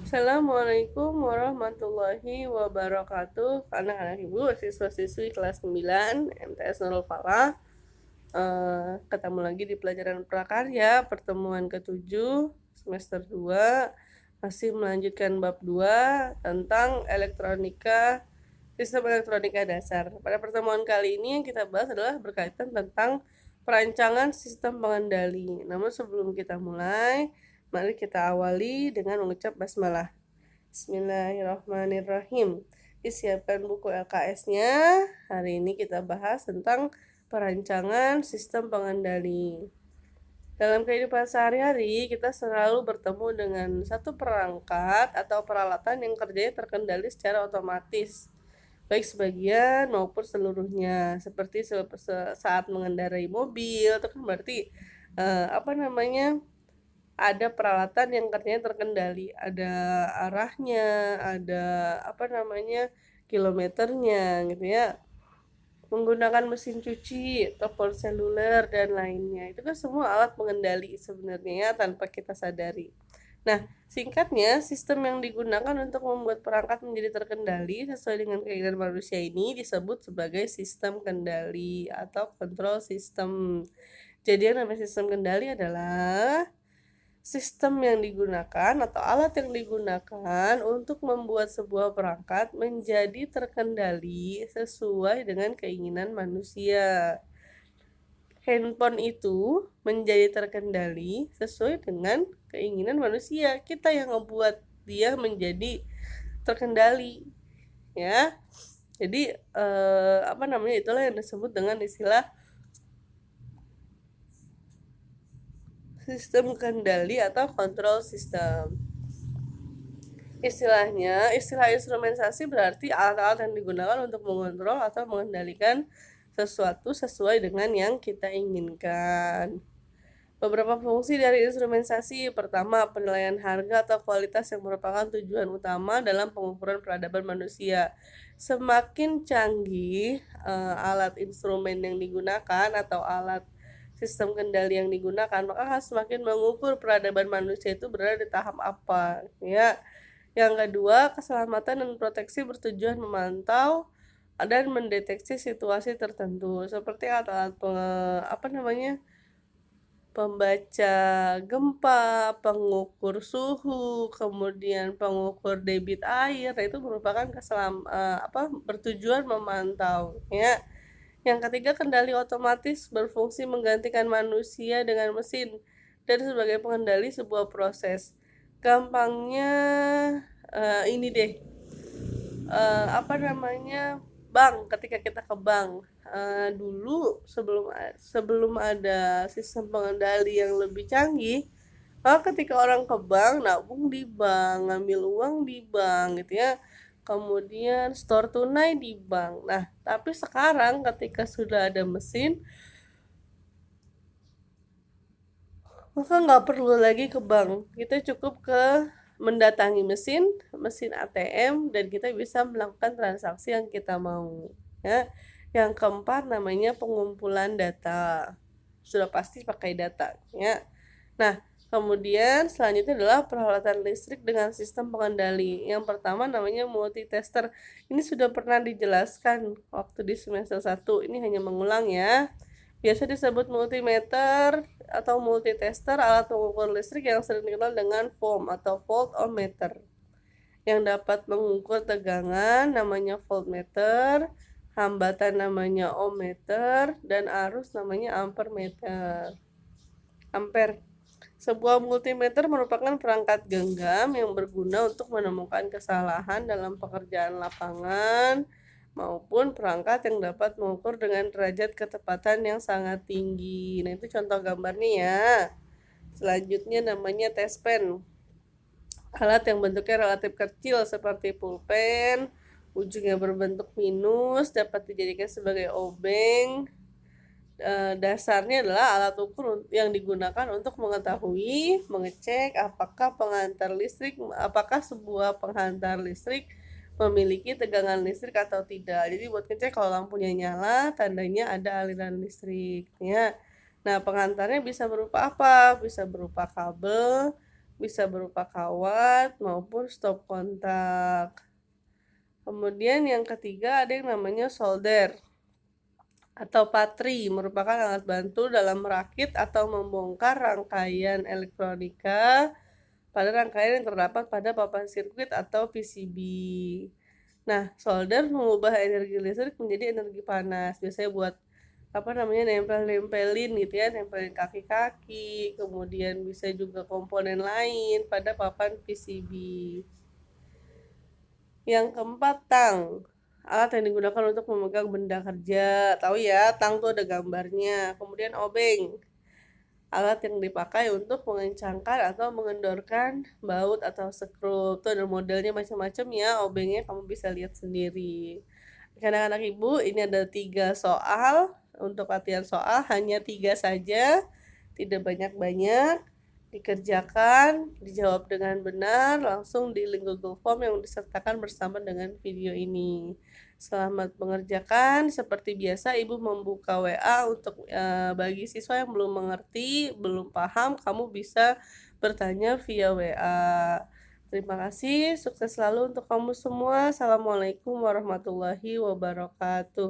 Assalamualaikum warahmatullahi wabarakatuh. Anak-anak ibu, siswa-siswi kelas 9 MTS Nurul Falah. Ketemu lagi di pelajaran prakarya pertemuan ke-7 semester 2. Masih melanjutkan bab 2 tentang sistem elektronika dasar. Pada pertemuan kali ini yang kita bahas adalah berkaitan tentang perancangan sistem pengendali. Namun sebelum kita mulai, mari kita awali dengan mengucap basmalah. Bismillahirrahmanirrahim. Disiapkan buku LKS-nya. Hari ini kita bahas tentang perancangan sistem pengendali. Dalam kehidupan sehari-hari, kita selalu bertemu dengan satu perangkat atau peralatan yang kerjanya terkendali secara otomatis, baik sebagian maupun seluruhnya. Seperti saat mengendarai mobil, itu kan berarti ada peralatan yang kerjanya terkendali, ada arahnya, ada kilometernya gitu ya. Menggunakan mesin cuci, telepon seluler dan lainnya. Itu kan semua alat pengendali sebenarnya ya, tanpa kita sadari. Nah, singkatnya, sistem yang digunakan untuk membuat perangkat menjadi terkendali sesuai dengan keinginan manusia ini disebut sebagai sistem kendali atau control system. Jadi yang namanya sistem kendali adalah sistem yang digunakan atau alat yang digunakan untuk membuat sebuah perangkat menjadi terkendali sesuai dengan keinginan manusia. Handphone itu menjadi terkendali sesuai dengan keinginan manusia. Kita yang ngebuat dia menjadi terkendali, ya. Jadi itulah yang disebut dengan istilah sistem kendali atau control system. Istilah instrumentasi berarti alat-alat yang digunakan untuk mengontrol atau mengendalikan sesuatu sesuai dengan yang kita inginkan. Beberapa fungsi dari instrumentasi: pertama, penilaian harga atau kualitas yang merupakan tujuan utama dalam pengukuran peradaban manusia. Semakin canggih alat instrumen yang digunakan atau alat sistem kendali yang digunakan, maka akan semakin mengukur peradaban manusia itu berada di tahap apa, ya. Yang kedua, keselamatan dan proteksi bertujuan memantau dan mendeteksi situasi tertentu seperti alat-alat pembaca gempa, pengukur suhu, kemudian pengukur debit air. Itu merupakan bertujuan memantau, ya. Yang ketiga, kendali otomatis berfungsi menggantikan manusia dengan mesin dan sebagai pengendali sebuah proses. Gampangnya ini deh, bank. Ketika kita ke bank, dulu sebelum ada sistem pengendali yang lebih canggih, ketika orang ke bank, nabung di bank, ngambil uang di bank gitu ya, kemudian store tunai di bank. Nah, tapi sekarang ketika sudah ada mesin, maka nggak perlu lagi ke bank. Kita cukup mendatangi mesin ATM, dan kita bisa melakukan transaksi yang kita mau, ya. Yang keempat namanya pengumpulan data. Sudah pasti pakai data, ya. Nah, kemudian selanjutnya adalah peralatan listrik dengan sistem pengendali. Yang pertama namanya multitester. Ini sudah pernah dijelaskan waktu di semester 1. Ini hanya mengulang ya. Biasa disebut multimeter atau multitester, alat pengukur listrik yang sering dikenal dengan ohm atau voltmeter. Yang dapat mengukur tegangan namanya voltmeter, hambatan namanya ohmmeter, dan arus namanya ampermeter. Ampere. Sebuah multimeter merupakan perangkat genggam yang berguna untuk menemukan kesalahan dalam pekerjaan lapangan maupun perangkat yang dapat mengukur dengan derajat ketepatan yang sangat tinggi. Nah, itu contoh gambarnya ya. Selanjutnya namanya test pen. Alat yang bentuknya relatif kecil seperti pulpen, ujungnya berbentuk minus, dapat dijadikan sebagai obeng. Dasarnya adalah alat ukur yang digunakan untuk mengecek apakah sebuah penghantar listrik memiliki tegangan listrik atau tidak. Jadi buat ngecek kalau lampunya nyala, tandanya ada aliran listrik, ya. Nah, penghantarnya bisa berupa apa? Bisa berupa kabel, bisa berupa kawat maupun stop kontak. Kemudian yang ketiga ada yang namanya solder atau patri, merupakan alat bantu dalam merakit atau membongkar rangkaian elektronika pada rangkaian yang terdapat pada papan sirkuit atau PCB. Nah, solder mengubah energi listrik menjadi energi panas. Biasanya buat apa namanya nempel-nempelin gitu ya, nempelin kaki-kaki, kemudian bisa juga komponen lain pada papan PCB. Yang keempat, tang. Alat yang digunakan untuk memegang benda kerja. Tahu ya, tang tuh ada gambarnya. Kemudian obeng. Alat yang dipakai untuk mengencangkan atau mengendorkan baut atau skrup. Tuh ada modelnya macam-macam ya, obengnya kamu bisa lihat sendiri. Anak-anak ibu, ini ada 3 soal. Untuk latihan soal hanya 3 saja, tidak banyak-banyak. Dikerjakan, dijawab dengan benar, langsung di link Google Form yang disertakan bersama dengan video ini. Selamat mengerjakan. Seperti biasa, Ibu membuka WA untuk bagi siswa yang belum mengerti, belum paham, kamu bisa bertanya via WA. Terima kasih, sukses selalu untuk kamu semua. Assalamualaikum warahmatullahi wabarakatuh.